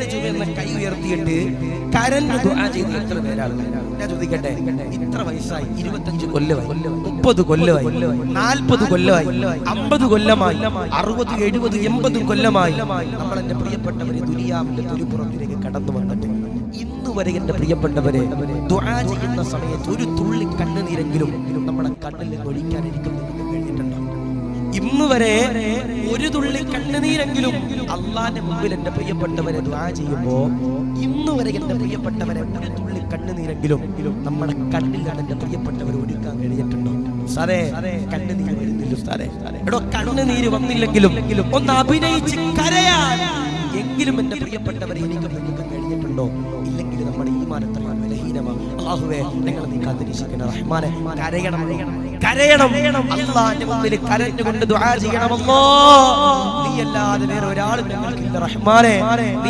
നേരെ ചുവന്ന കൈ ഉയർത്തിയിട്ട് കരഞ്ഞു ദുആ ചെയ്ത് എത്ര പേരാണ്? ഞാൻ ചോദിക്കട്ടെ, ഇത്ര വയസ്സായി, 25 കൊല്ലമായി, 30 കൊല്ലമായി, 40 കൊല്ലമായി, 50 കൊല്ലമായി, 60, 70, 80 കൊല്ലമായി നമ്മൾ എന്റെ പ്രിയപ്പെട്ടവരെ ദുനിയാവിന്റെ തൊലിപ്പുറത്തിലേക്ക് കടന്നു വന്നിട്ട് ഇന്ന് വരെ എന്റെ പ്രിയപ്പെട്ടവരെ ദുആ ചെയ്യുന്ന സമയത്ത് ഒരു തുള്ളി കണ്ണുനീരെങ്കിലും നമ്മുടെ കണ്ണിൽ നിന്ന് ഒഴിക്കാൻ എനിക്ക് കഴിഞ്ഞിട്ടുണ്ടോ? ഇന്ന് വരെ ഒരു തുള്ളി കണ്ണുനീരെങ്കിലും അള്ളാന്റെ മുമ്പിൽ എന്റെ പ്രിയപ്പെട്ടവരെ ദുആ ചെയ്യുമ്പോ ഇന്ന് വരെ എന്റെ പ്രിയപ്പെട്ടവരെ ഒരു തുള്ളി കണ്ണുനീരെങ്കിലും നമ്മുടെ കണ്ണിലാണ് എന്റെ പ്രിയപ്പെട്ടവരെ ഒഴുക്കാൻ കഴിഞ്ഞിട്ടുണ്ടോ? സാറേ, കണ്ണുനീര് വരുന്നില്ല സാറേ. എടോ, കണ്ണുനീര് വന്നില്ലെങ്കിലും ഒന്ന് അഭിനയിച്ച് കരയാൻ എങ്കിലും എന്റെ പ്രിയപ്പെട്ടവരെ എനിക്ക് കഴിഞ്ഞിട്ടുണ്ടോ? ഇല്ലെങ്കിൽ നമ്മുടെ ഈമാൻ എത്ര ബലഹീനമാണ്. അല്ലാഹുവേ, ഞങ്ങളെ നീ കാത്തിരിക്കണം റഹ്മാനെ. കരയണം അല്ലാഹുവിന്റെ മുമ്പിൽ കരഞ്ഞുകൊണ്ട് ദുആ ചെയ്യണം. അല്ലാഹ്, നീ അല്ലാതെ വേറെ ഒരാളും ഞങ്ങൾക്കില്ല റഹ്മാനെ.